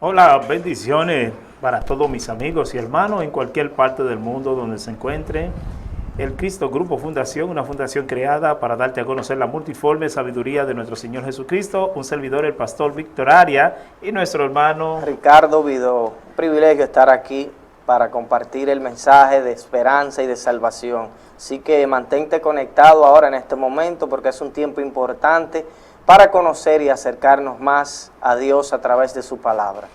Hola, bendiciones para todos mis amigos y hermanos en cualquier parte del mundo donde se encuentren. El Cristo Grupo Fundación, una fundación creada para darte a conocer la multiforme sabiduría de nuestro Señor Jesucristo. Un servidor, el pastor Víctor Arias, y nuestro hermano Ricardo Vidó. Un privilegio estar aquí para compartir el mensaje de esperanza y de salvación. Así que mantente conectado ahora en este momento porque es un tiempo importante para conocer y acercarnos más a Dios a través de su palabra.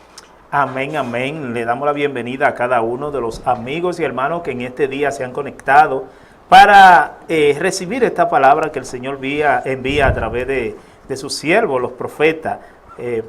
Amén, amén. Le damos la bienvenida a cada uno de los amigos y hermanos que en este día se han conectado para recibir esta palabra que el Señor envía a través de sus siervos, los profetas,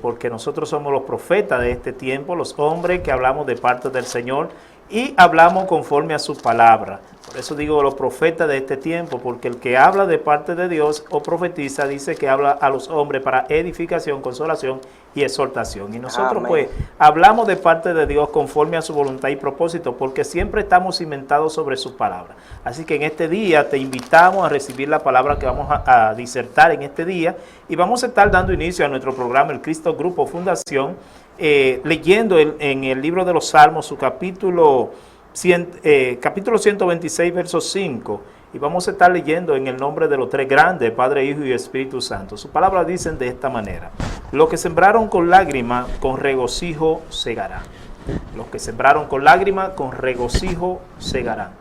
porque nosotros somos los profetas de este tiempo, los hombres que hablamos de parte del Señor y hablamos conforme a su palabra. Por eso digo los profetas de este tiempo, porque el que habla de parte de Dios o profetiza dice que habla a los hombres para edificación, consolación y exhortación. Y nosotros Amén. pues hablamos de parte de Dios conforme a su voluntad y propósito, porque siempre estamos cimentados sobre su palabra. Así que en este día te invitamos a recibir la palabra que vamos a disertar en este día, y vamos a estar dando inicio a nuestro programa El Cristo Grupo Fundación, leyendo en el libro de los Salmos su capítulo 126, verso 5, y vamos a estar leyendo en el nombre de los tres grandes, Padre, Hijo y Espíritu Santo. Su palabra dicen de esta manera: los que sembraron con lágrimas, con regocijo segarán. Los que sembraron con lágrimas, con regocijo segarán.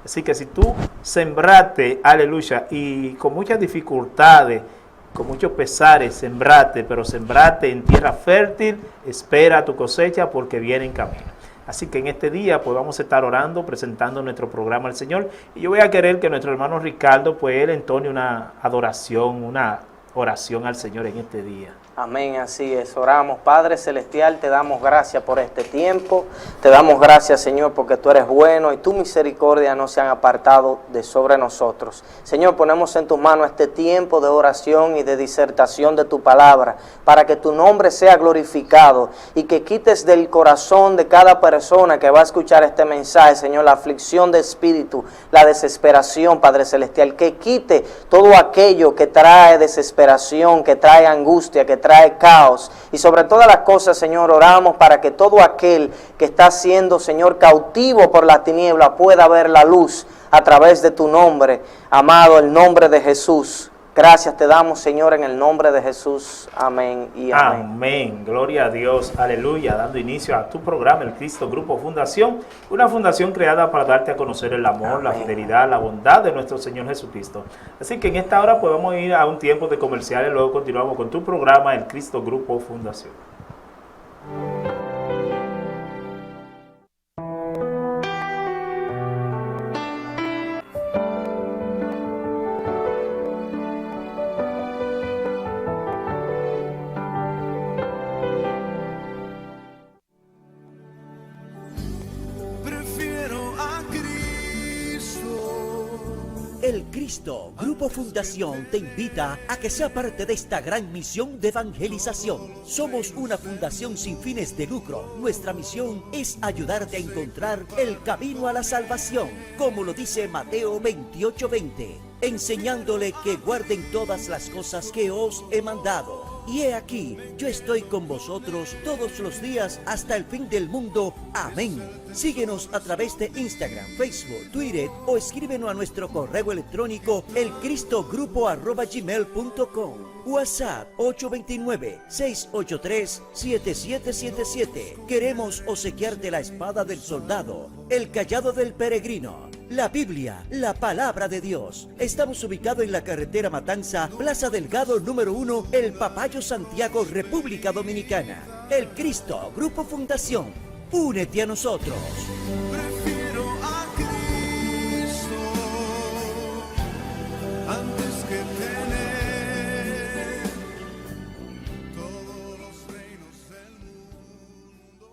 Así que si tú sembraste, aleluya, y con muchas dificultades, con muchos pesares sembraste, pero sembraste en tierra fértil, espera tu cosecha porque viene en camino. Así que en este día pues vamos a estar orando, presentando nuestro programa al Señor. Y yo voy a querer que nuestro hermano Ricardo pues él entone una adoración, una oración al Señor en este día. Amén, así es. Oramos. Padre Celestial, te damos gracias por este tiempo. Te damos gracias, Señor, porque tú eres bueno y tu misericordia no se han apartado de sobre nosotros. Señor, ponemos en tus manos este tiempo de oración y de disertación de tu palabra, para que tu nombre sea glorificado y que quites del corazón de cada persona que va a escuchar este mensaje, Señor, la aflicción de espíritu, la desesperación, Padre Celestial, que quite todo aquello que trae desesperación, que trae angustia, que trae caos. Y sobre todas las cosas, Señor, oramos para que todo aquel que está siendo, Señor, cautivo por la tiniebla pueda ver la luz a través de tu nombre, amado, el nombre de Jesús. Gracias te damos, Señor, en el nombre de Jesús. Amén y amén. Amén. Gloria a Dios. Aleluya. Dando inicio a tu programa, el Cristo Grupo Fundación, una fundación creada para darte a conocer el amor, Amén, la fidelidad, la bondad de nuestro Señor Jesucristo. Así que en esta hora pues vamos a ir a un tiempo de comerciales, luego continuamos con tu programa, el Cristo Grupo Fundación. El Cristo Grupo Fundación te invita a que sea parte de esta gran misión de evangelización. Somos una fundación sin fines de lucro. Nuestra misión es ayudarte a encontrar el camino a la salvación, como lo dice Mateo 28:20, enseñándole que guarden todas las cosas que os he mandado. Y he aquí, yo estoy con vosotros todos los días hasta el fin del mundo. Amén. Síguenos a través de Instagram, Facebook, Twitter o escríbenos a nuestro correo electrónico elcristogrupo@gmail.com. WhatsApp 829-683-7777. Queremos obsequiarte la espada del soldado, el cayado del peregrino, la Biblia, la palabra de Dios. Estamos ubicados en la carretera Matanza, Plaza Delgado número 1, El Papayo, Santiago, República Dominicana. El Cristo Grupo Fundación. Únete a nosotros. Prefiero a Cristo antes que tener todos los reinos del mundo.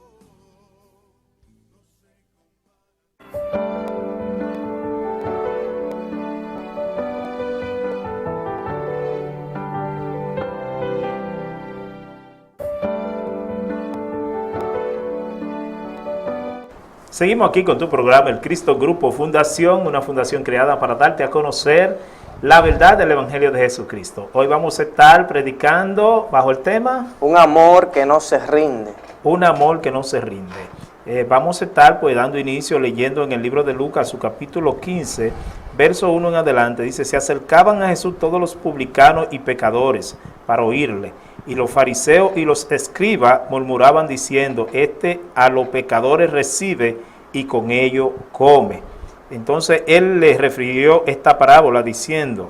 Seguimos aquí con tu programa, el Cristo Grupo Fundación, una fundación creada para darte a conocer la verdad del Evangelio de Jesucristo. Hoy vamos a estar predicando bajo el tema un amor que no se rinde. un amor que no se rinde. Vamos a estar pues dando inicio leyendo en el libro de Lucas, su capítulo 15, verso 1 en adelante. Dice, se acercaban a Jesús todos los publicanos y pecadores para oírle. Y los fariseos y los escribas murmuraban diciendo, este a los pecadores recibe y con ellos come. Entonces él les refirió esta parábola diciendo,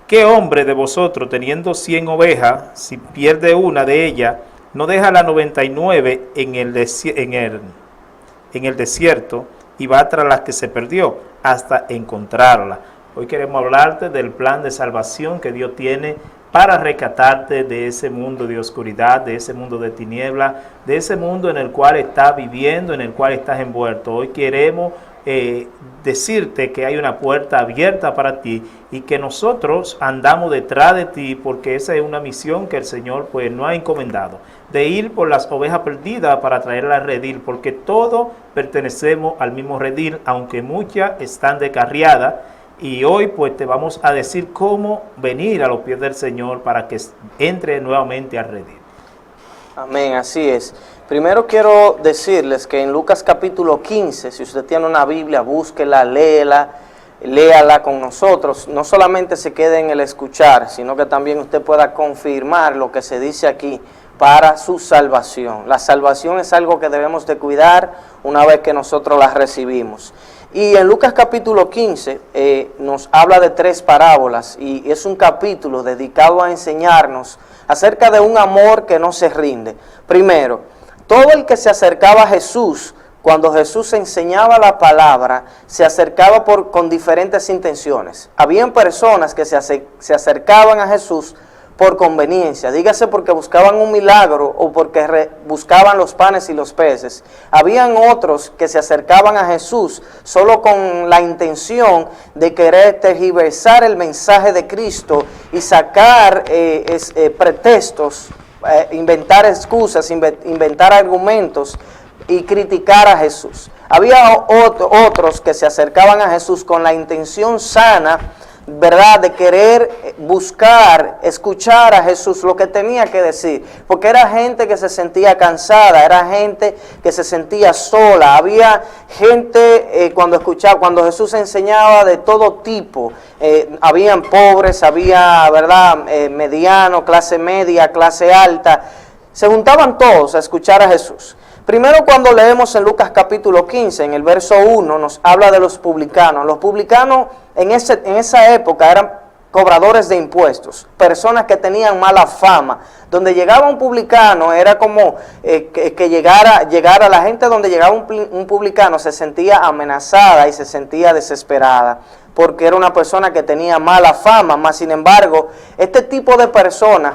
¿qué hombre de vosotros teniendo 100 ovejas, si pierde una de ellas, no deja la 99 en el desierto y va tras la que se perdió hasta encontrarla? Hoy queremos hablarte del plan de salvación que Dios tiene para rescatarte de ese mundo de oscuridad, de ese mundo de tiniebla, de ese mundo en el cual estás viviendo, en el cual estás envuelto. Hoy queremos decirte que hay una puerta abierta para ti y que nosotros andamos detrás de ti, porque esa es una misión que el Señor pues nos ha encomendado, de ir por las ovejas perdidas para traerlas al redil, porque todos pertenecemos al mismo redil, aunque muchas están descarriadas. Y hoy pues te vamos a decir cómo venir a los pies del Señor para que entre nuevamente al redil. Amén, así es. Primero quiero decirles que en Lucas capítulo 15, si usted tiene una Biblia, búsquela, léala con nosotros. No solamente se quede en el escuchar, sino que también usted pueda confirmar lo que se dice aquí para su salvación. La salvación es algo que debemos de cuidar una vez que nosotros la recibimos. Y en Lucas capítulo 15 nos habla de 3 parábolas y es un capítulo dedicado a enseñarnos acerca de un amor que no se rinde. Primero, todo el que se acercaba a Jesús, cuando Jesús enseñaba la palabra, se acercaba con diferentes intenciones. Habían personas que se acercaban a Jesús por conveniencia, dígase porque buscaban un milagro o porque buscaban los panes y los peces. Habían otros que se acercaban a Jesús solo con la intención de querer tergiversar el mensaje de Cristo y sacar pretextos, inventar excusas, inventar argumentos y criticar a Jesús. Había otros que se acercaban a Jesús con la intención sana, ¿verdad?, de querer buscar, escuchar a Jesús lo que tenía que decir, porque era gente que se sentía cansada, era gente que se sentía sola, había gente cuando Jesús enseñaba de todo tipo, habían pobres, había, ¿verdad?, mediano, clase media, clase alta, se juntaban todos a escuchar a Jesús. Primero, cuando leemos en Lucas capítulo 15, en el verso 1, nos habla de los publicanos. Los publicanos en esa época eran cobradores de impuestos, personas que tenían mala fama. Donde llegaba un publicano era como que llegara la gente donde llegaba un publicano se sentía amenazada y se sentía desesperada, porque era una persona que tenía mala fama. Más sin embargo, este tipo de personas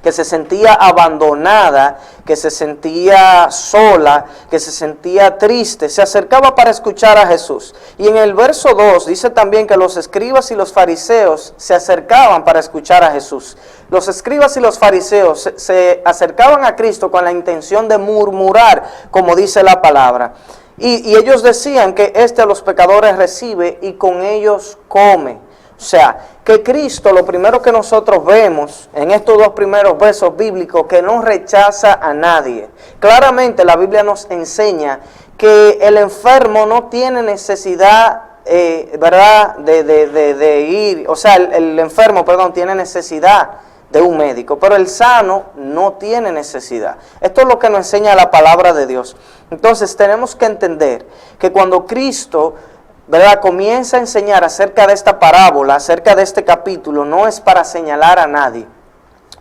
que se sentía abandonada, que se sentía sola, que se sentía triste, se acercaba para escuchar a Jesús. Y en el verso 2 dice también que los escribas y los fariseos se acercaban para escuchar a Jesús. Los escribas y los fariseos se acercaban a Cristo con la intención de murmurar, como dice la palabra. Y ellos decían que a los pecadores recibe y con ellos come. O sea, que Cristo, lo primero que nosotros vemos en estos 2 primeros versos bíblicos, que no rechaza a nadie. Claramente la Biblia nos enseña que el enfermo no tiene necesidad, ¿verdad?, de ir, o sea, el enfermo, tiene necesidad de un médico, pero el sano no tiene necesidad. Esto es lo que nos enseña la palabra de Dios. Entonces tenemos que entender que cuando Cristo, ¿verdad?, comienza a enseñar acerca de esta parábola, acerca de este capítulo, no es para señalar a nadie,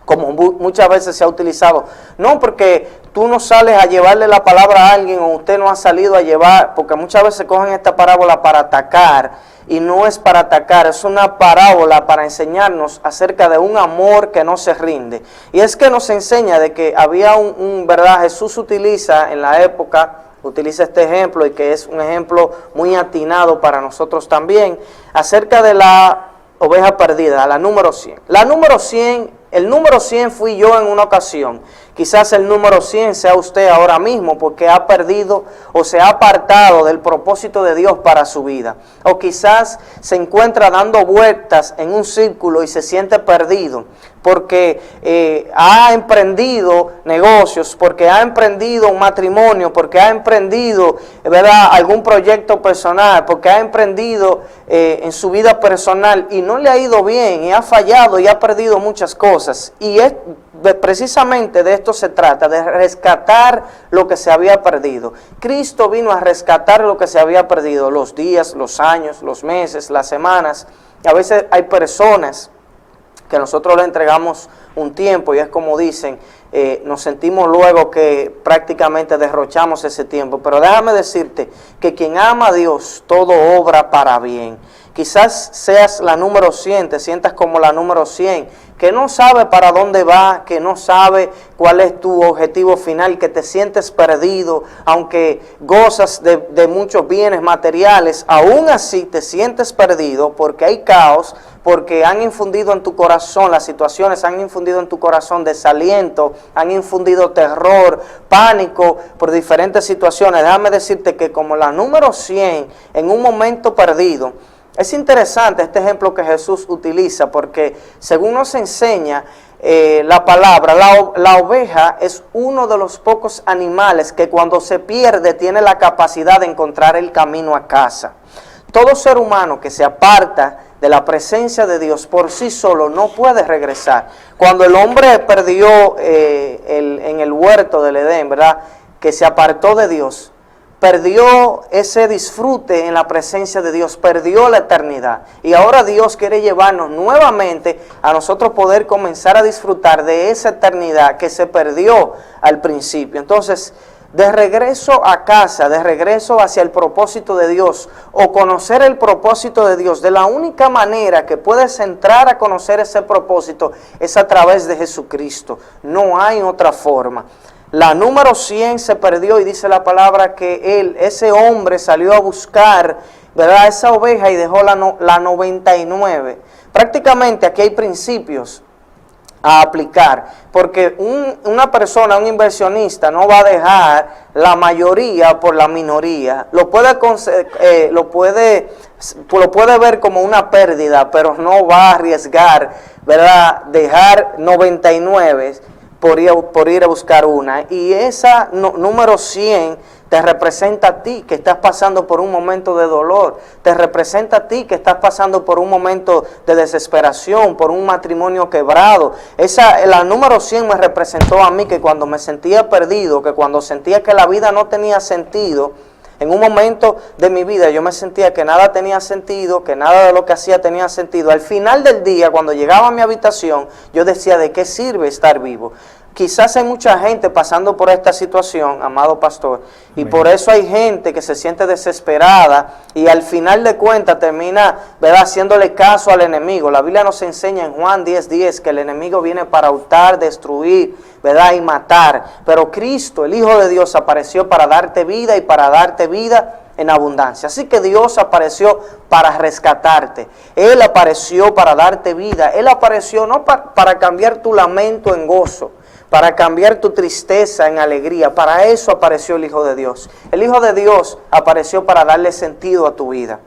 como muchas veces se ha utilizado. No, porque tú no sales a llevarle la palabra a alguien, o usted no ha salido a llevar, porque muchas veces cogen esta parábola para atacar, y no es para atacar, es una parábola para enseñarnos acerca de un amor que no se rinde. Y es que nos enseña de que había ¿verdad?, Jesús utiliza en la época, utiliza este ejemplo, y que es un ejemplo muy atinado para nosotros también, acerca de la oveja perdida, la número 100. El número 100 fui yo en una ocasión, Quizás el número 100 sea usted ahora mismo porque ha perdido o se ha apartado del propósito de Dios para su vida. O quizás se encuentra dando vueltas en un círculo y se siente perdido porque ha emprendido negocios, porque ha emprendido un matrimonio, porque ha emprendido, ¿verdad?, algún proyecto personal, porque ha emprendido en su vida personal y no le ha ido bien y ha fallado y ha perdido muchas cosas. Y precisamente de esto se trata, de rescatar lo que se había perdido. Cristo vino a rescatar lo que se había perdido, los días, los años, los meses, las semanas. Y a veces hay personas que nosotros le entregamos un tiempo y es como dicen, nos sentimos luego que prácticamente derrochamos ese tiempo. Pero déjame decirte que quien ama a Dios, todo obra para bien. Quizás seas la número 100, te sientas como la número 100, que no sabe para dónde va, que no sabe cuál es tu objetivo final, que te sientes perdido, aunque gozas de muchos bienes materiales, aún así te sientes perdido porque hay caos, porque han infundido en tu corazón, las situaciones han infundido en tu corazón desaliento, han infundido terror, pánico por diferentes situaciones. Déjame decirte que como la número 100 en un momento perdido, es interesante este ejemplo que Jesús utiliza porque según nos enseña la palabra, la oveja es uno de los pocos animales que cuando se pierde tiene la capacidad de encontrar el camino a casa. Todo ser humano que se aparta de la presencia de Dios por sí solo no puede regresar. Cuando el hombre perdió en el huerto del Edén, ¿verdad?, que se apartó de Dios, perdió ese disfrute en la presencia de Dios, perdió la eternidad. Y ahora Dios quiere llevarnos nuevamente a nosotros poder comenzar a disfrutar de esa eternidad que se perdió al principio. Entonces, de regreso a casa, de regreso hacia el propósito de Dios o conocer el propósito de Dios, de la única manera que puedes entrar a conocer ese propósito es a través de Jesucristo. No hay otra forma. La número 100 se perdió y dice la palabra que ese hombre salió a buscar, ¿verdad?, esa oveja y dejó la 99. Prácticamente aquí hay principios a aplicar, porque una persona, un inversionista, no va a dejar la mayoría por la minoría. Lo puede ver como una pérdida, pero no va a arriesgar, ¿verdad?, dejar 99 por ir a buscar una. Y esa número 100 te representa a ti que estás pasando por un momento de dolor, te representa a ti que estás pasando por un momento de desesperación, por un matrimonio quebrado. La número 100 me representó a mí que cuando me sentía perdido, que cuando sentía que la vida no tenía sentido, en un momento de mi vida yo me sentía que nada tenía sentido, que nada de lo que hacía tenía sentido. Al final del día, cuando llegaba a mi habitación, yo decía, ¿de qué sirve estar vivo? Quizás hay mucha gente pasando por esta situación, amado pastor, y por eso hay gente que se siente desesperada y al final de cuentas termina, ¿verdad?, haciéndole caso al enemigo. La Biblia nos enseña en Juan 10:10 que el enemigo viene para hurtar, destruir, ¿verdad?, y matar. Pero Cristo, el Hijo de Dios, apareció para darte vida y para darte vida en abundancia. Así que Dios apareció para rescatarte. Él apareció para darte vida. Él apareció no para cambiar tu lamento en gozo, para cambiar tu tristeza en alegría. Para eso apareció el Hijo de Dios. El Hijo de Dios apareció para darle sentido a tu vida.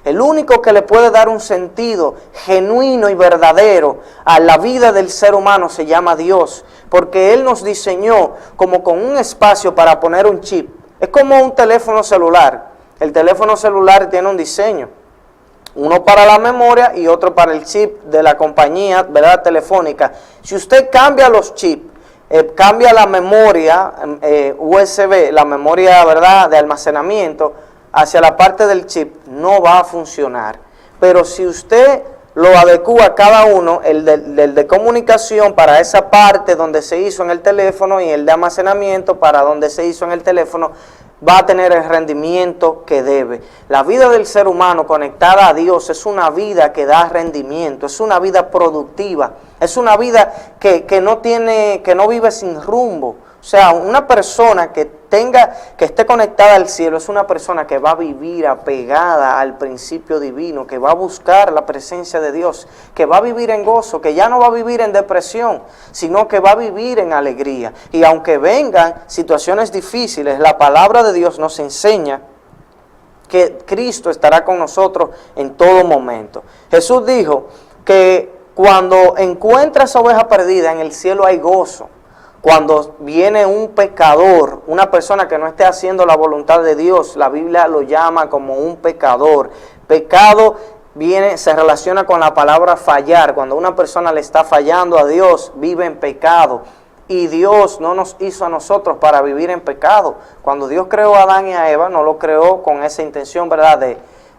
El único que le puede dar un sentido genuino y verdadero a la vida del ser humano se llama Dios, porque Él nos diseñó como con un espacio para poner un chip. Es como un teléfono celular. El teléfono celular tiene un diseño, uno para la memoria y otro para el chip de la compañía, ¿verdad?, telefónica. Si usted cambia los chips, cambia la memoria USB, la memoria, ¿verdad?, de almacenamiento, hacia la parte del chip, no va a funcionar. Pero si usted lo adecua cada uno, el de comunicación para esa parte donde se hizo en el teléfono y el de almacenamiento para donde se hizo en el teléfono, va a tener el rendimiento que debe. La vida del ser humano conectada a Dios es una vida que da rendimiento, es una vida productiva, es una vida que no vive sin rumbo. O sea, una persona que que esté conectada al cielo es una persona que va a vivir apegada al principio divino, que va a buscar la presencia de Dios, que va a vivir en gozo, que ya no va a vivir en depresión, sino que va a vivir en alegría. Y aunque vengan situaciones difíciles, la palabra de Dios nos enseña que Cristo estará con nosotros en todo momento. Jesús dijo que cuando encuentra esa oveja perdida, en el cielo hay gozo. Cuando viene un pecador, una persona que no esté haciendo la voluntad de Dios, la Biblia lo llama como un pecador. Pecado se relaciona con la palabra fallar. Cuando una persona le está fallando a Dios, vive en pecado. Y Dios no nos hizo a nosotros para vivir en pecado. Cuando Dios creó a Adán y a Eva, no lo creó con esa intención, ¿verdad?,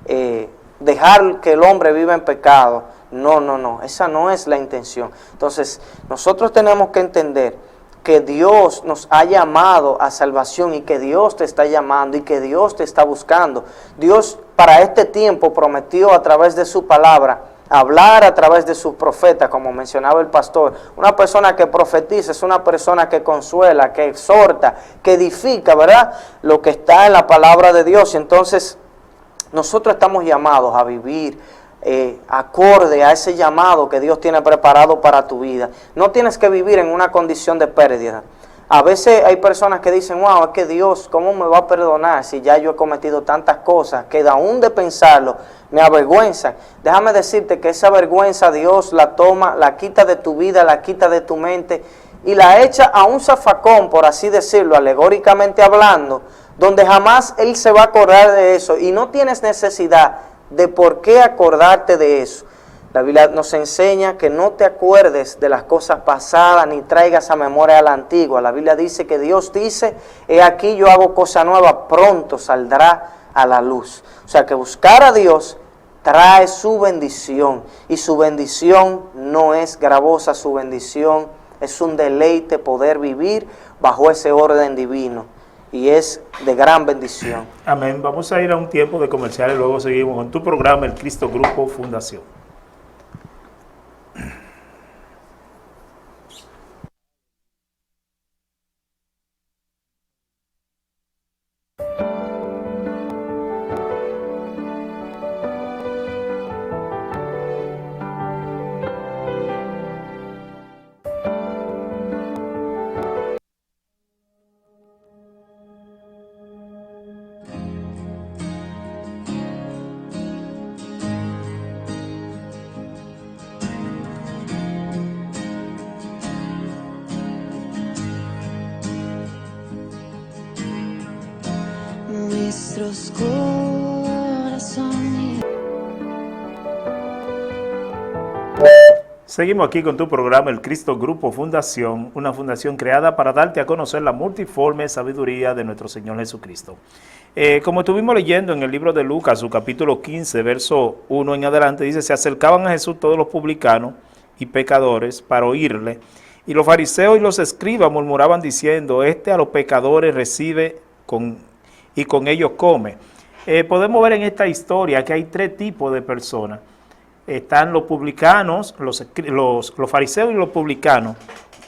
de dejar que el hombre viva en pecado. No, esa no es la intención. Entonces, nosotros tenemos que entender que Dios nos ha llamado a salvación y que Dios te está llamando y que Dios te está buscando. Dios para este tiempo prometió a través de su palabra hablar a través de sus profetas, como mencionaba el pastor. Una persona que profetiza es una persona que consuela, que exhorta, que edifica, ¿verdad?, lo que está en la palabra de Dios. Y entonces nosotros estamos llamados a vivir acorde a ese llamado que Dios tiene preparado para tu vida. No tienes que vivir en una condición de pérdida. A veces hay personas que dicen, wow, es que Dios, ¿cómo me va a perdonar si ya yo he cometido tantas cosas que aún de pensarlo me avergüenzan? Déjame decirte que esa vergüenza Dios la toma, la quita de tu vida, la quita de tu mente y la echa a un zafacón, por así decirlo, alegóricamente hablando, donde jamás Él se va a acordar de eso y no tienes necesidad de por qué acordarte de eso. La Biblia nos enseña que no te acuerdes de las cosas pasadas ni traigas a memoria la antigua. La Biblia dice que Dios dice, he aquí yo hago cosa nueva, pronto saldrá a la luz. O sea que buscar a Dios trae su bendición y su bendición no es gravosa, su bendición es un deleite poder vivir bajo ese orden divino. Y es de gran bendición. Amén. Vamos a ir a un tiempo de comerciales, luego seguimos con tu programa, el Cristo Grupo Fundación. Nuestros corazones. Seguimos aquí con tu programa, el Cristo Grupo Fundación, una fundación creada para darte a conocer la multiforme sabiduría de nuestro Señor Jesucristo. Como estuvimos leyendo en el libro de Lucas, su capítulo 15, verso 1 en adelante, dice, se acercaban a Jesús todos los publicanos y pecadores para oírle, y los fariseos y los escribas murmuraban diciendo, a los pecadores recibe y con ellos come. Podemos ver en esta historia que hay tres tipos de personas. Están los publicanos, los fariseos y los publicanos,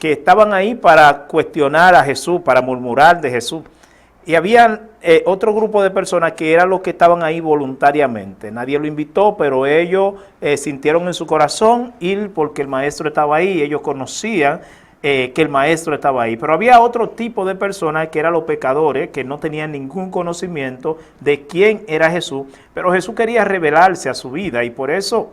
que estaban ahí para cuestionar a Jesús, para murmurar de Jesús. Y había otro grupo de personas que eran los que estaban ahí voluntariamente. Nadie lo invitó, pero ellos sintieron en su corazón ir porque el maestro estaba ahí, ellos conocían que el maestro estaba ahí. Pero había otro tipo de personas que eran los pecadores, que no tenían ningún conocimiento de quién era Jesús, pero Jesús quería revelarse a su vida y por eso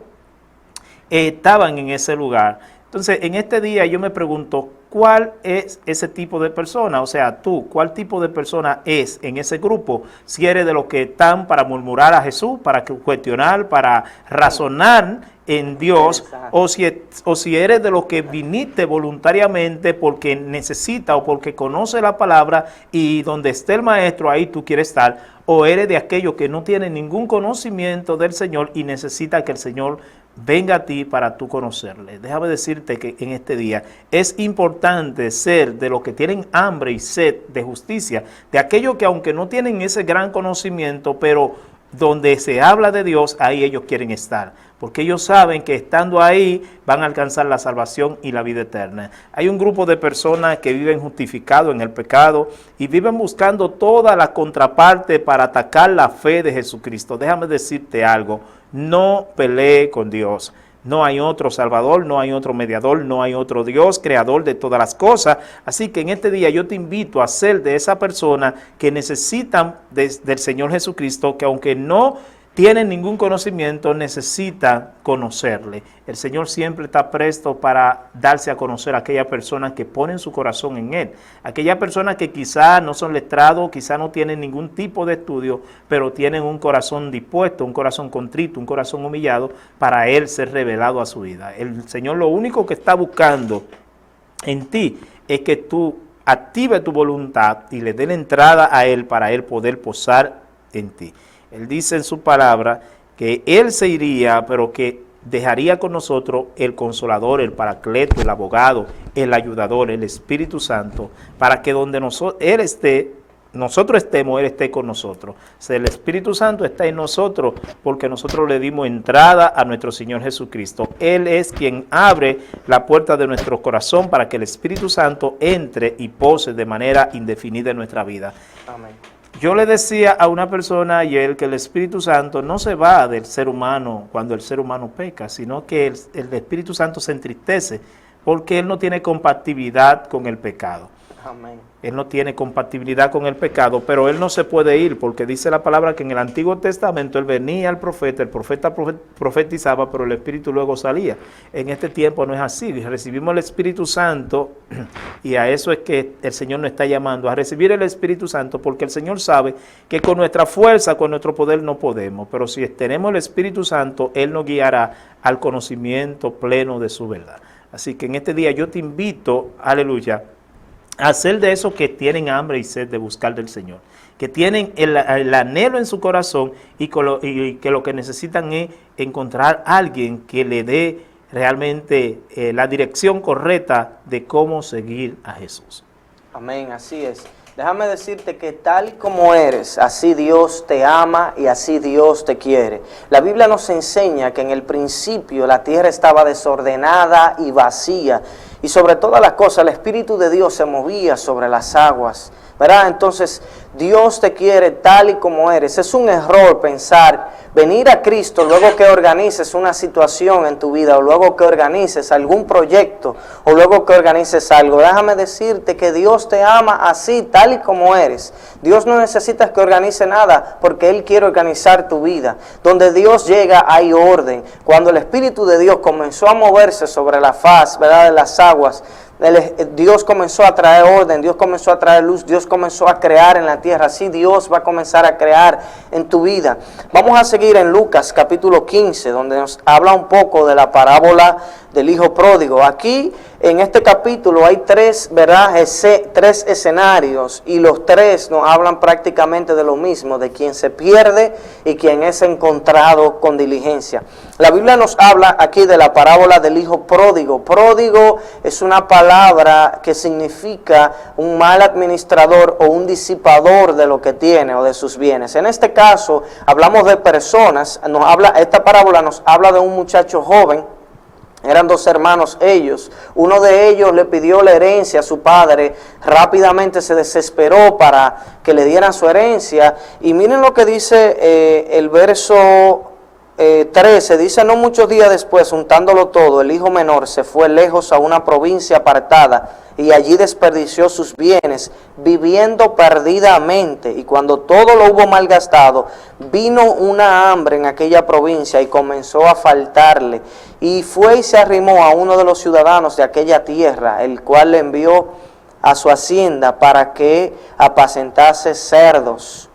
estaban en ese lugar. Entonces, en este día yo me pregunto, ¿cuál es ese tipo de persona? O sea, tú, ¿cuál tipo de persona es en ese grupo? Si eres de los que están para murmurar a Jesús, para cuestionar, para razonar en Dios, o si eres de los que viniste voluntariamente porque necesita o porque conoce la palabra y donde esté el maestro, ahí tú quieres estar, o eres de aquellos que no tienen ningún conocimiento del Señor y necesita que el Señor venga a ti para tú conocerle. Déjame decirte que en este día es importante ser de los que tienen hambre y sed de justicia, de aquellos que aunque no tienen ese gran conocimiento, pero donde se habla de Dios, ahí ellos quieren estar, porque ellos saben que estando ahí van a alcanzar la salvación y la vida eterna. Hay un grupo de personas que viven justificados en el pecado y viven buscando toda la contraparte para atacar la fe de Jesucristo. Déjame decirte algo, no pelee con Dios. No hay otro Salvador, no hay otro mediador, no hay otro Dios, creador de todas las cosas. Así que en este día yo te invito a ser de esa persona que necesitan del Señor Jesucristo, que aunque no tienen ningún conocimiento, necesitan conocerle. El Señor siempre está presto para darse a conocer a aquellas personas que ponen su corazón en Él. Aquellas personas que quizás no son letrados, quizás no tienen ningún tipo de estudio, pero tienen un corazón dispuesto, un corazón contrito, un corazón humillado para Él ser revelado a su vida. El Señor lo único que está buscando en ti es que tú actives tu voluntad y le dé la entrada a Él para Él poder posar en ti. Él dice en su palabra que Él se iría, pero que dejaría con nosotros el Consolador, el Paracleto, el Abogado, el Ayudador, el Espíritu Santo, para que donde Él esté, nosotros estemos, Él esté con nosotros. O sea, el Espíritu Santo está en nosotros porque nosotros le dimos entrada a nuestro Señor Jesucristo. Él es quien abre la puerta de nuestro corazón para que el Espíritu Santo entre y pose de manera indefinida en nuestra vida. Amén. Yo le decía a una persona ayer que el Espíritu Santo no se va del ser humano cuando el ser humano peca, sino que el Espíritu Santo se entristece porque Él no tiene compatibilidad con el pecado. Amén. Él no tiene compatibilidad con el pecado, pero Él no se puede ir porque dice la palabra que en el Antiguo Testamento Él venía al profeta, el profeta profetizaba, pero el Espíritu luego salía. En este tiempo no es así, recibimos el Espíritu Santo y a eso es que el Señor nos está llamando, a recibir el Espíritu Santo, porque el Señor sabe que con nuestra fuerza, con nuestro poder no podemos, pero si tenemos el Espíritu Santo, Él nos guiará al conocimiento pleno de su verdad. Así que en este día yo te invito, aleluya, a ser de esos que tienen hambre y sed de buscar del Señor, que tienen el anhelo en su corazón y que lo que necesitan es encontrar a alguien que le dé realmente la dirección correcta de cómo seguir a Jesús. Amén, así es. Déjame decirte que tal como eres, así Dios te ama y así Dios te quiere. La Biblia nos enseña que en el principio la tierra estaba desordenada y vacía, y sobre todas las cosas el Espíritu de Dios se movía sobre las aguas, ¿verdad? Entonces Dios te quiere tal y como eres. Es un error pensar venir a Cristo luego que organices una situación en tu vida, o luego que organices algún proyecto, o luego que organices algo. Déjame decirte que Dios te ama así, tal y como eres. Dios no necesita que organice nada, porque Él quiere organizar tu vida. Donde Dios llega hay orden. Cuando el Espíritu de Dios comenzó a moverse sobre la faz, ¿verdad?, de las aguas, Dios comenzó a traer orden, Dios comenzó a traer luz, Dios comenzó a crear en la tierra. Así Dios va a comenzar a crear en tu vida. Vamos a seguir en Lucas capítulo 15, donde nos habla un poco de la parábola del hijo pródigo. Aquí en este capítulo hay tres escenarios, y los tres nos hablan prácticamente de lo mismo, de quien se pierde y quien es encontrado con diligencia. La Biblia nos habla aquí de la parábola del hijo pródigo. Pródigo es una palabra que significa un mal administrador o un disipador de lo que tiene o de sus bienes. En este caso hablamos de personas. Esta parábola nos habla de un muchacho joven. Eran dos hermanos ellos. Uno de ellos le pidió la herencia a su padre. Rápidamente se desesperó para que le dieran su herencia. Y miren lo que dice el verso 13. Dice: no muchos días después, juntándolo todo, el hijo menor se fue lejos a una provincia apartada, y allí desperdició sus bienes, viviendo perdidamente. Y cuando todo lo hubo malgastado, vino una hambre en aquella provincia y comenzó a faltarle. Y fue y se arrimó a uno de los ciudadanos de aquella tierra, el cual le envió a su hacienda para que apacentase cerdos.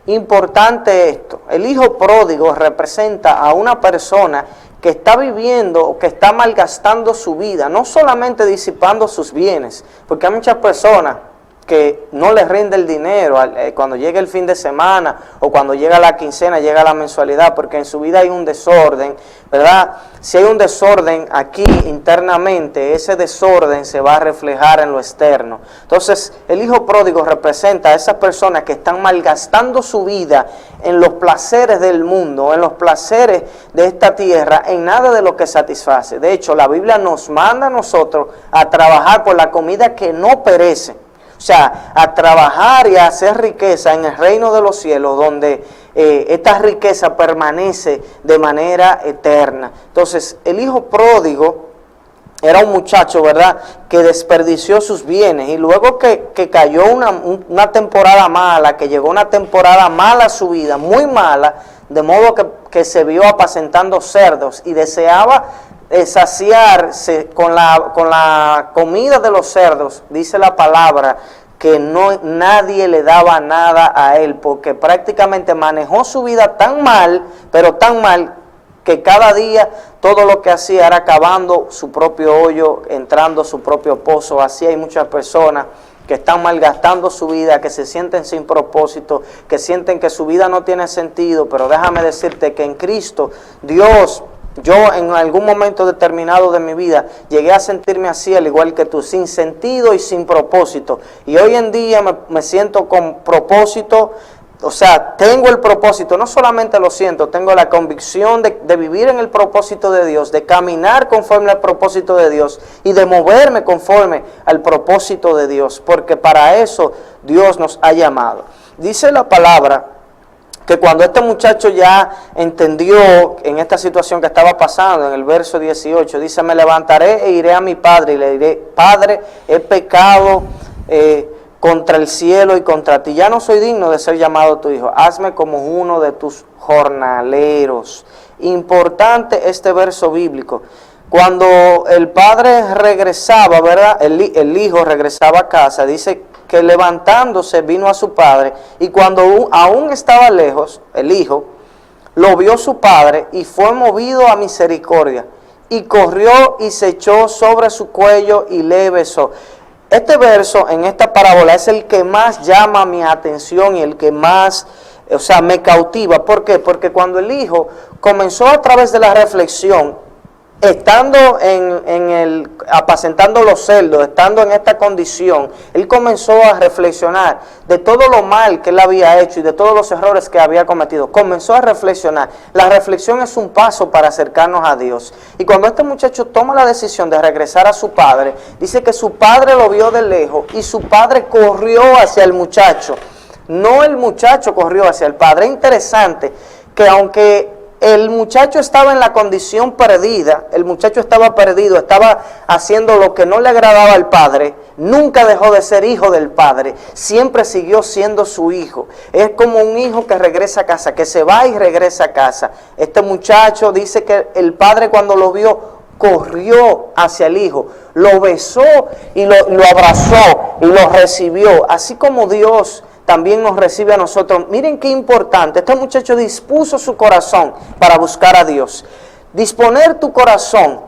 Importante esto: el hijo pródigo representa a una persona que está viviendo, que está malgastando su vida, no solamente disipando sus bienes, porque hay muchas personas que no les rinde el dinero cuando llega el fin de semana o cuando llega la quincena, llega la mensualidad, porque en su vida hay un desorden, ¿verdad? Si hay un desorden aquí internamente, ese desorden se va a reflejar en lo externo. Entonces, el hijo pródigo representa a esas personas que están malgastando su vida en los placeres del mundo, en los placeres de esta tierra, en nada de lo que satisface. De hecho, la Biblia nos manda a nosotros a trabajar por la comida que no perece. O sea, a trabajar y a hacer riqueza en el reino de los cielos, donde esta riqueza permanece de manera eterna. Entonces, el hijo pródigo era un muchacho, ¿verdad?, que desperdició sus bienes, y luego que cayó una temporada mala, que llegó una temporada mala a su vida, muy mala, de modo que se vio apacentando cerdos y deseaba saciarse con la comida de los cerdos. Dice la palabra que nadie le daba nada a él, porque prácticamente manejó su vida tan mal, pero tan mal, que cada día todo lo que hacía era cavando su propio hoyo, entrando su propio pozo. Así hay muchas personas que están malgastando su vida, que se sienten sin propósito, que sienten que su vida no tiene sentido, pero déjame decirte que en Cristo, Dios... Yo en algún momento determinado de mi vida llegué a sentirme así, al igual que tú, sin sentido y sin propósito. Y hoy en día me siento con propósito, o sea, tengo el propósito, no solamente lo siento, tengo la convicción de vivir en el propósito de Dios, de caminar conforme al propósito de Dios y de moverme conforme al propósito de Dios, porque para eso Dios nos ha llamado. Dice la palabra que cuando este muchacho ya entendió en esta situación que estaba pasando, en el verso 18, dice: me levantaré e iré a mi padre y le diré: Padre, he pecado contra el cielo y contra ti, ya no soy digno de ser llamado tu hijo, hazme como uno de tus jornaleros. Importante este verso bíblico. Cuando el padre regresaba, ¿verdad?, el hijo regresaba a casa, dice que levantándose vino a su padre, y cuando aún estaba lejos, el hijo lo vio su padre y fue movido a misericordia, y corrió y se echó sobre su cuello y le besó. Este verso en esta parábola es el que más llama mi atención y el que más, o sea, me cautiva. ¿Por qué? Porque cuando el hijo comenzó a través de la reflexión, estando apacentando los cerdos, estando en esta condición, él comenzó a reflexionar de todo lo mal que él había hecho y de todos los errores que había cometido. Comenzó a reflexionar. La reflexión es un paso para acercarnos a Dios. Y cuando este muchacho toma la decisión de regresar a su padre, dice que su padre lo vio de lejos y su padre corrió hacia el muchacho. No el muchacho corrió hacia el padre. Es interesante que aunque el muchacho estaba en la condición perdida, el muchacho estaba perdido, estaba haciendo lo que no le agradaba al padre, nunca dejó de ser hijo del padre, siempre siguió siendo su hijo. Es como un hijo que regresa a casa, que se va y regresa a casa. Este muchacho dice que el padre, cuando lo vio, corrió hacia el hijo, lo besó y lo abrazó y lo recibió, así como Dios también nos recibe a nosotros. Miren qué importante, este muchacho dispuso su corazón para buscar a Dios. Disponer tu corazón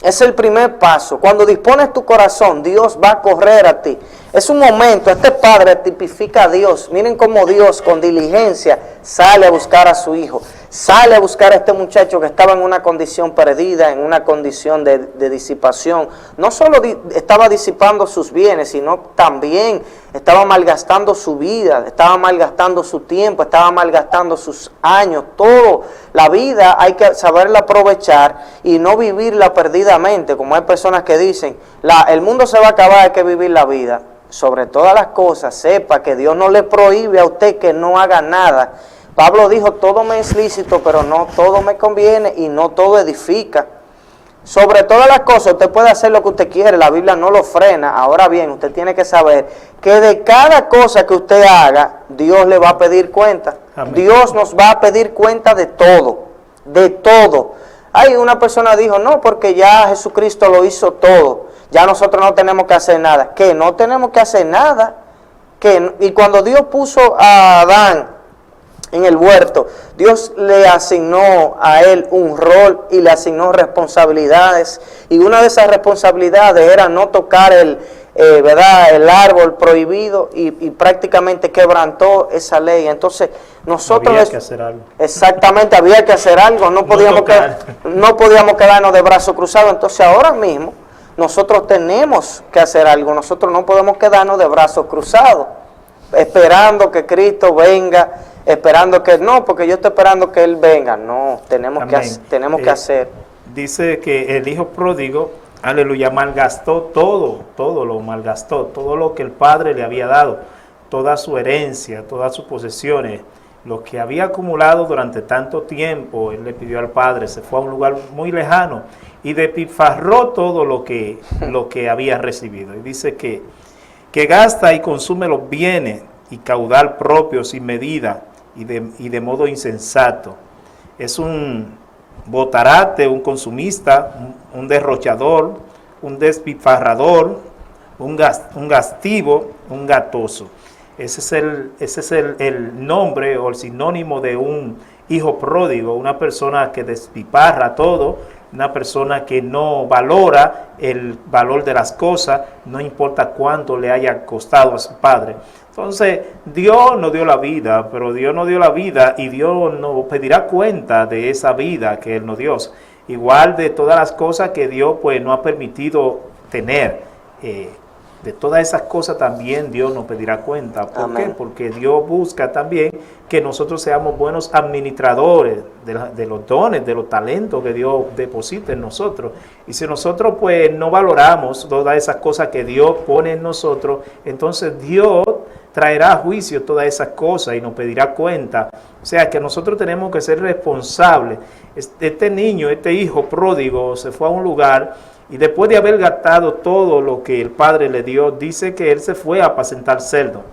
es el primer paso. Cuando dispones tu corazón, Dios va a correr a ti. Es un momento, este padre tipifica a Dios. Miren cómo Dios con diligencia sale a buscar a su hijo. Sale a buscar a este muchacho que estaba en una condición perdida, en una condición de disipación. No solo estaba disipando sus bienes, sino también estaba malgastando su vida, estaba malgastando su tiempo, estaba malgastando sus años, todo. La vida hay que saberla aprovechar y no vivirla perdidamente, como hay personas que dicen, el mundo se va a acabar, hay que vivir la vida. Sobre todas las cosas, sepa que Dios no le prohíbe a usted que no haga nada. Pablo dijo: todo me es lícito, pero no todo me conviene y no todo edifica. Sobre todas las cosas usted puede hacer lo que usted quiere, la Biblia no lo frena. Ahora bien, usted tiene que saber que de cada cosa que usted haga, Dios le va a pedir cuenta. Amén. Dios nos va a pedir cuenta de todo, de todo. Una persona dijo: no, porque ya Jesucristo lo hizo todo, ya nosotros no tenemos que hacer nada. ¿Qué? No tenemos que hacer nada. ¿Qué? Y cuando Dios puso a Adán en el huerto, Dios le asignó a él un rol y le asignó responsabilidades. Y una de esas responsabilidades era no tocar ¿verdad?, el árbol prohibido y prácticamente quebrantó esa ley. Entonces nosotros Había que hacer algo. exactamente, había que hacer algo, no podíamos quedarnos de brazos cruzados. Entonces ahora mismo nosotros tenemos que hacer algo, nosotros no podemos quedarnos de brazos cruzados esperando que Cristo venga, esperando que no, porque yo estoy esperando que Él venga. No, tenemos que hacer. Dice que el hijo pródigo, aleluya, malgastó todo lo malgastó, todo lo que el padre le había dado, toda su herencia, todas sus posesiones, lo que había acumulado durante tanto tiempo. Él le pidió al padre, se fue a un lugar muy lejano y despilfarró todo lo que había recibido. Y dice que gasta y consume los bienes y caudal propio sin medida y de modo insensato. Es un botarate, un consumista, un derrochador, un despilfarrador, un gastivo, un gatoso. Ese es el nombre o el sinónimo de un hijo pródigo, una persona que despilfarra todo, una persona que no valora el valor de las cosas, no importa cuánto le haya costado a su padre. Entonces, Dios nos dio la vida, pero Dios nos dio la vida y Dios nos pedirá cuenta de esa vida que Él nos dio. Igual de todas las cosas que Dios pues nos ha permitido tener. De todas esas cosas también Dios nos pedirá cuenta. ¿Por Amén. qué? Porque Dios busca también que nosotros seamos buenos administradores de los dones, de los talentos que Dios deposita en nosotros. Y si nosotros pues no valoramos todas esas cosas que Dios pone en nosotros, entonces Dios traerá a juicio todas esas cosas y nos pedirá cuenta. O sea que nosotros tenemos que ser responsables. Este niño, este hijo pródigo se fue a un lugar y después de haber gastado todo lo que el padre le dio, dice que él se fue a apacentar cerdo.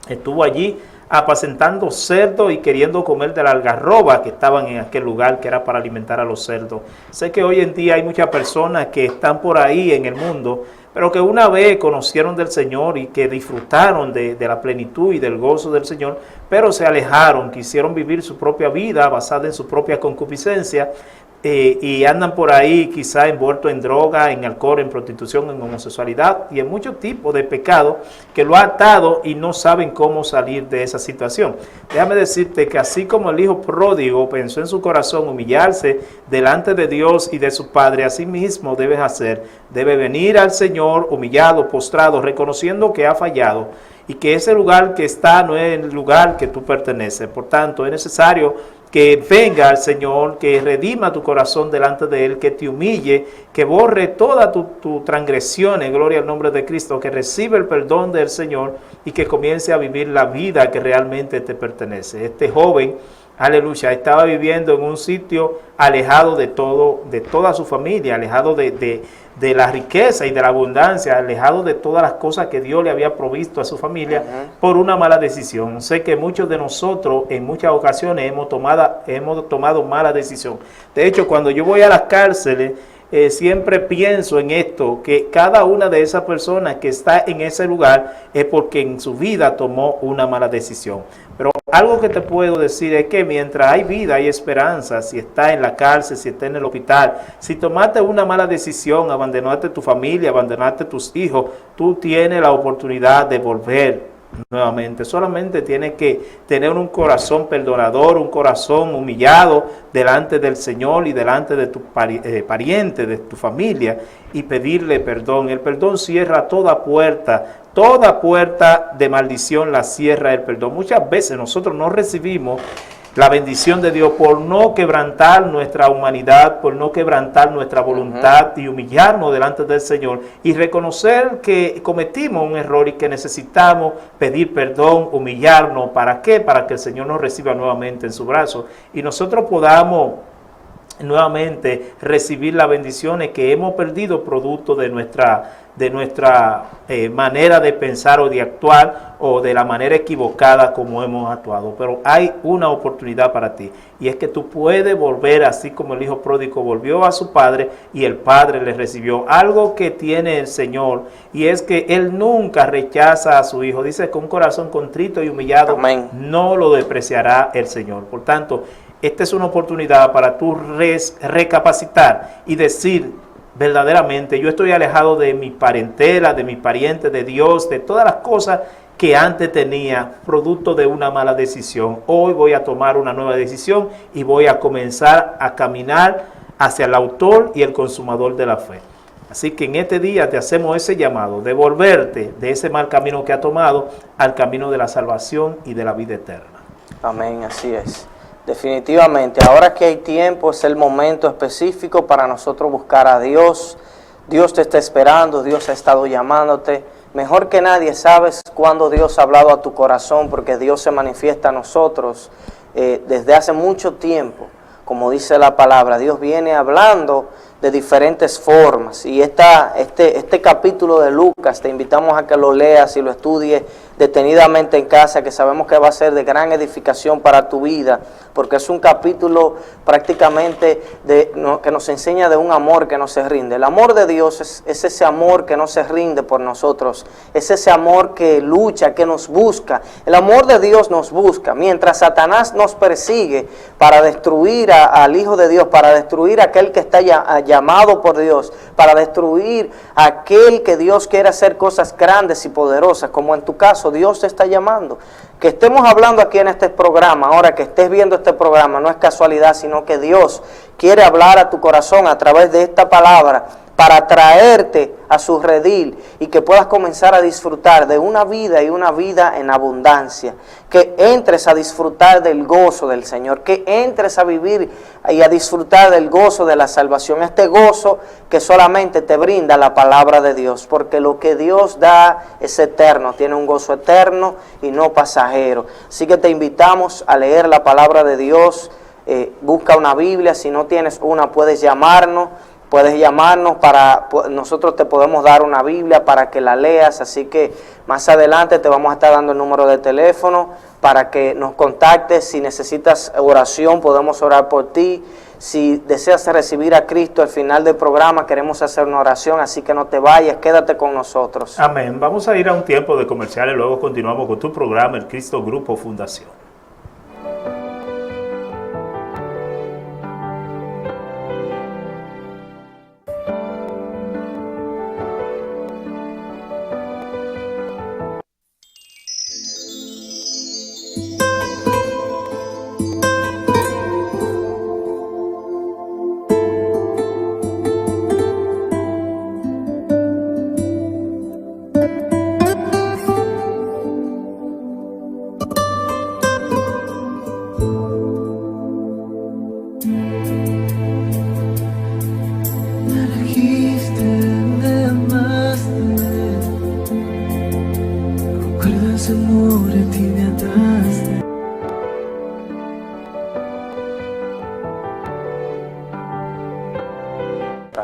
Estuvo allí apacentando cerdos y queriendo comer de la algarroba que estaban en aquel lugar, que era para alimentar a los cerdos. Sé que hoy en día hay muchas personas que están por ahí en el mundo, pero que una vez conocieron del Señor y que disfrutaron de la plenitud y del gozo del Señor, pero se alejaron, quisieron vivir su propia vida basada en su propia concupiscencia, y andan por ahí quizá envueltos en droga, en alcohol, en prostitución, en homosexualidad y en muchos tipos de pecados que lo ha atado y no saben cómo salir de esa situación. Déjame decirte que así como el hijo pródigo pensó en su corazón humillarse delante de Dios y de su padre, así mismo debes hacer. Debe venir al Señor humillado, postrado, reconociendo que ha fallado y que ese lugar que está no es el lugar que tú perteneces. Por tanto, es necesario que venga al Señor, que redima tu corazón delante de Él, que te humille, que borre todas tus transgresiones, gloria al nombre de Cristo, que reciba el perdón del Señor y que comience a vivir la vida que realmente te pertenece. Este joven, aleluya, estaba viviendo en un sitio alejado de toda su familia, alejado de la riqueza y de la abundancia, alejado de todas las cosas que Dios le había provisto a su familia por una mala decisión. Sé que muchos de nosotros en muchas ocasiones hemos tomado mala decisión. De hecho, cuando yo voy a las cárceles, siempre pienso en esto, que cada una de esas personas que está en ese lugar es porque en su vida tomó una mala decisión. Pero algo que te puedo decir es que mientras hay vida, hay esperanza. Si estás en la cárcel, si estás en el hospital, si tomaste una mala decisión, abandonaste tu familia, abandonaste tus hijos, tú tienes la oportunidad de volver nuevamente. Solamente tienes que tener un corazón perdonador, un corazón humillado delante del Señor y delante de tu pariente, de tu familia, y pedirle perdón. El perdón cierra toda puerta de maldición la cierra el perdón. Muchas veces nosotros no recibimos la bendición de Dios por no quebrantar nuestra humanidad, por no quebrantar nuestra voluntad y humillarnos delante del Señor y reconocer que cometimos un error y que necesitamos pedir perdón, humillarnos. ¿Para qué? Para que el Señor nos reciba nuevamente en su brazo y nosotros podamos nuevamente recibir las bendiciones que hemos perdido producto de nuestra manera de pensar o de actuar o de la manera equivocada como hemos actuado. Pero hay una oportunidad para ti y es que tú puedes volver así como el hijo pródigo volvió a su padre y el padre le recibió. Algo que tiene el Señor y es que Él nunca rechaza a su hijo. Dice que un corazón contrito y humillado Amén. no lo despreciará el Señor. Por tanto, esta es una oportunidad para tú recapacitar y decir, verdaderamente yo estoy alejado de mi parentela, de mis parientes, de Dios, de todas las cosas que antes tenía, producto de una mala decisión. Hoy voy a tomar una nueva decisión y voy a comenzar a caminar hacia el autor y el consumador de la fe. Así que en este día te hacemos ese llamado, de volverte de ese mal camino que ha tomado al camino de la salvación y de la vida eterna. Amén, así es. Definitivamente, ahora que hay tiempo, es el momento específico para nosotros buscar a Dios. Dios te está esperando, Dios ha estado llamándote. Mejor que nadie sabes cuándo Dios ha hablado a tu corazón, porque Dios se manifiesta a nosotros desde hace mucho tiempo. Como dice la palabra, Dios viene hablando de diferentes formas. Y este capítulo de Lucas, te invitamos a que lo leas y lo estudies detenidamente en casa, que sabemos que va a ser de gran edificación para tu vida, porque es un capítulo prácticamente que nos enseña de un amor que no se rinde. El amor de Dios es ese amor que no se rinde por nosotros, es ese amor que lucha, que nos busca. El amor de Dios nos busca, mientras Satanás nos persigue para destruir al Hijo de Dios, para destruir a aquel que está llamado por Dios, para destruir a aquel que Dios quiere hacer cosas grandes y poderosas, como en tu caso. Dios te está llamando. Que estemos hablando aquí en este programa, ahora que estés viendo este programa, no es casualidad, sino que Dios quiere hablar a tu corazón a través de esta palabra para traerte a su redil y que puedas comenzar a disfrutar de una vida y una vida en abundancia. Que entres a disfrutar del gozo del Señor, que entres a vivir y a disfrutar del gozo de la salvación. Este gozo que solamente te brinda la palabra de Dios, porque lo que Dios da es eterno, tiene un gozo eterno y no pasajero. Así que te invitamos a leer la palabra de Dios. Busca una Biblia, si no tienes una puedes llamarnos para nosotros te podemos dar una Biblia para que la leas. Así que más adelante te vamos a estar dando el número de teléfono para que nos contactes. Si necesitas oración, podemos orar por ti. Si deseas recibir a Cristo al final del programa, queremos hacer una oración, así que no te vayas, quédate con nosotros. Amén. Vamos a ir a un tiempo de comerciales, luego continuamos con tu programa, el Cristo Grupo Fundación.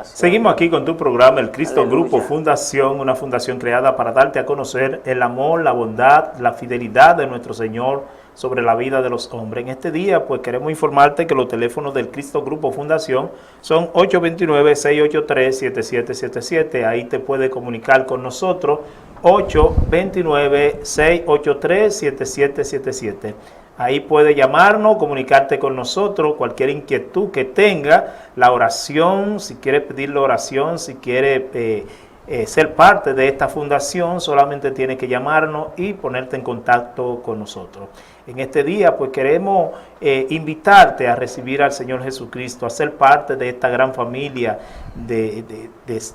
Seguimos aquí con tu programa, el Cristo Aleluya. Grupo Fundación, una fundación creada para darte a conocer el amor, la bondad, la fidelidad de nuestro Señor sobre la vida de los hombres. En este día, pues queremos informarte que los teléfonos del Cristo Grupo Fundación son 829-683-7777. Ahí te puedes comunicar con nosotros, 829-683-7777. Ahí puedes llamarnos, comunicarte con nosotros, cualquier inquietud que tenga, la oración, si quieres pedir la oración, si quieres ser parte de esta fundación, solamente tienes que llamarnos y ponerte en contacto con nosotros. En este día, pues queremos invitarte a recibir al Señor Jesucristo, a ser parte de esta gran familia, de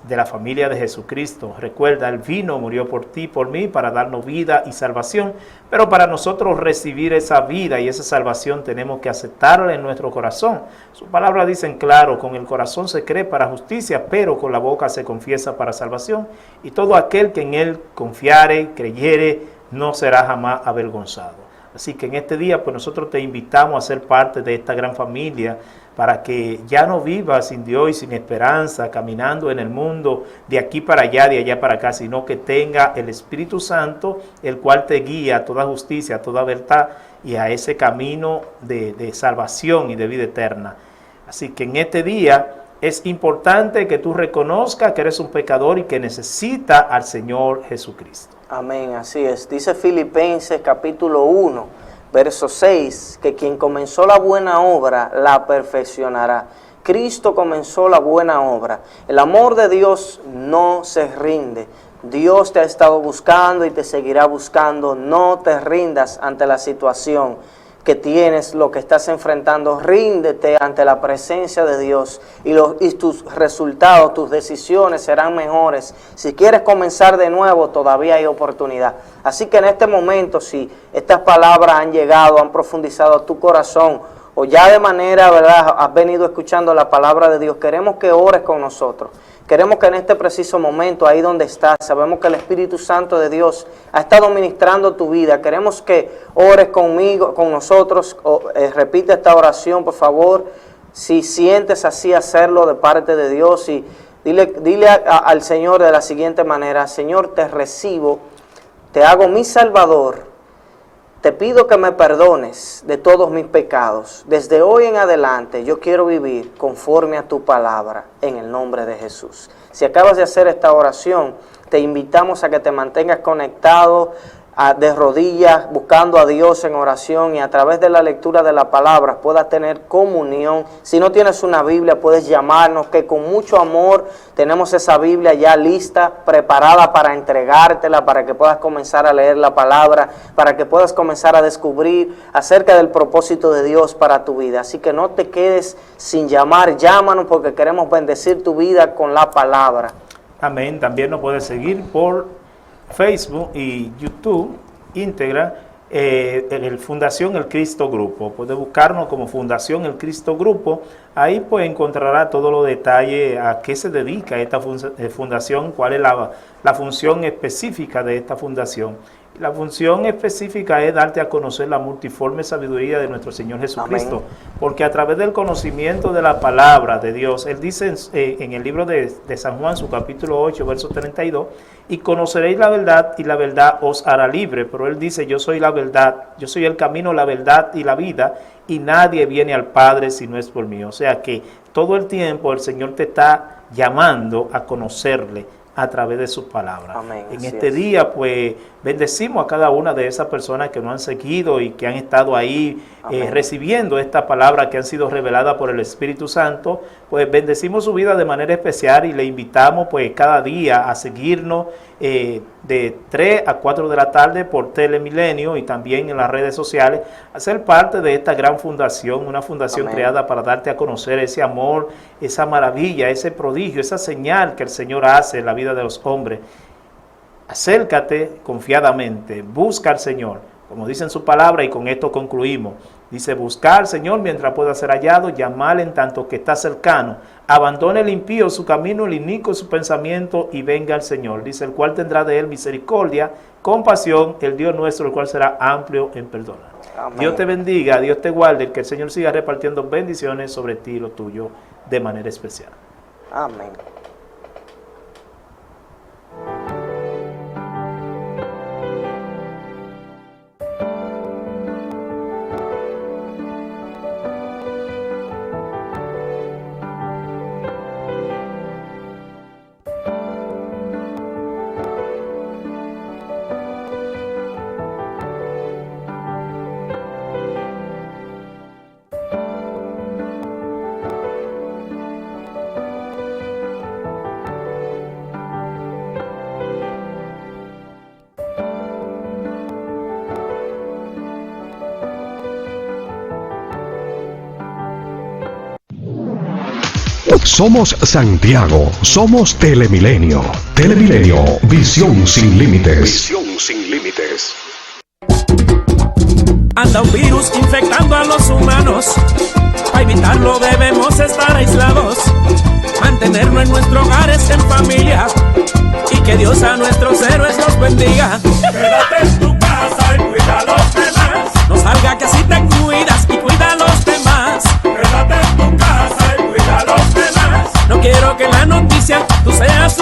la familia de Jesucristo. Recuerda, Él vino, murió por ti, por mí, para darnos vida y salvación, pero para nosotros recibir esa vida y esa salvación tenemos que aceptarla en nuestro corazón. Sus palabras dicen claro, con el corazón se cree para justicia, pero con la boca se confiesa para salvación. Y todo aquel que en Él confiare, creyere, no será jamás avergonzado. Así que en este día, pues nosotros te invitamos a ser parte de esta gran familia para que ya no vivas sin Dios y sin esperanza, caminando en el mundo de aquí para allá, de allá para acá, sino que tenga el Espíritu Santo, el cual te guía a toda justicia, a toda verdad y a ese camino de salvación y de vida eterna. Así que en este día es importante que tú reconozcas que eres un pecador y que necesitas al Señor Jesucristo. Amén, así es. Dice Filipenses capítulo 1, verso 6, que quien comenzó la buena obra la perfeccionará. Cristo comenzó la buena obra. El amor de Dios no se rinde. Dios te ha estado buscando y te seguirá buscando. No te rindas ante la situación que tienes, lo que estás enfrentando. Ríndete ante la presencia de Dios y tus resultados, tus decisiones serán mejores. Si quieres comenzar de nuevo, todavía hay oportunidad. Así que en este momento, si estas palabras han llegado, han profundizado a tu corazón, o ya de manera, ¿verdad?, has venido escuchando la palabra de Dios, queremos que ores con nosotros. Queremos que en este preciso momento, ahí donde estás, sabemos que el Espíritu Santo de Dios ha estado ministrando tu vida. Queremos que ores conmigo, con nosotros. Repite esta oración, por favor. Si sientes así, hacerlo de parte de Dios. Y dile al Señor de la siguiente manera: Señor, te recibo, te hago mi Salvador. Te pido que me perdones de todos mis pecados. Desde hoy en adelante yo quiero vivir conforme a tu palabra, en el nombre de Jesús. Si acabas de hacer esta oración, te invitamos a que te mantengas conectado de rodillas, buscando a Dios en oración, y a través de la lectura de la palabra puedas tener comunión. Si no tienes una Biblia, puedes llamarnos, que con mucho amor tenemos esa Biblia ya lista, preparada para entregártela, para que puedas comenzar a leer la palabra, para que puedas comenzar a descubrir acerca del propósito de Dios para tu vida. Así que no te quedes sin llamar, llámanos, porque queremos bendecir tu vida con la palabra. Amén. También nos puedes seguir por Facebook y YouTube íntegra en el Fundación El Cristo Grupo. Puede buscarnos como Fundación El Cristo Grupo. Ahí pues encontrará todos los detalles a qué se dedica esta fundación, cuál es la función específica de esta fundación. La función específica es darte a conocer la multiforme sabiduría de nuestro Señor Jesucristo. Amén. Porque a través del conocimiento de la palabra de Dios, Él dice en el libro de San Juan, su capítulo 8, verso 32, y conoceréis la verdad, y la verdad os hará libre. Pero Él dice: yo soy la verdad, yo soy el camino, la verdad y la vida, y nadie viene al Padre si no es por mí. O sea que todo el tiempo el Señor te está llamando a conocerle a través de sus palabras. Amén, en este día, pues, bendecimos a cada una de esas personas que nos han seguido y que han estado ahí recibiendo esta palabra que han sido reveladas por el Espíritu Santo. Pues bendecimos su vida de manera especial y le invitamos pues cada día a seguirnos de 3 a 4 de la tarde por Telemilenio y también en las redes sociales, a ser parte de esta gran fundación, una fundación creada para darte a conocer ese amor, esa maravilla, ese prodigio, esa señal que el Señor hace en la vida de los hombres. Acércate confiadamente, busca al Señor, como dice en su palabra, y con esto concluimos. Dice: buscar al Señor mientras pueda ser hallado, llamarle en tanto que está cercano. Abandone el impío su camino, el inicuo su pensamiento, y venga al Señor. Dice: el cual tendrá de él misericordia, compasión, el Dios nuestro, el cual será amplio en perdonar. Amén. Dios te bendiga, Dios te guarde, que el Señor siga repartiendo bendiciones sobre ti y lo tuyo de manera especial. Amén. Somos Santiago, somos Telemilenio. Telemilenio, visión sin límites. Visión sin límites. Anda un virus infectando a los humanos. Para evitarlo debemos estar aislados. Mantenernos en nuestros hogares en familia. Y que Dios a nuestros héroes los bendiga. Quédate en tu casa y cuida a los demás. No salga que así te cuidas y cuida a los demás. Quédate en tu casa y cuida a los demás. No quiero que la noticia tú seas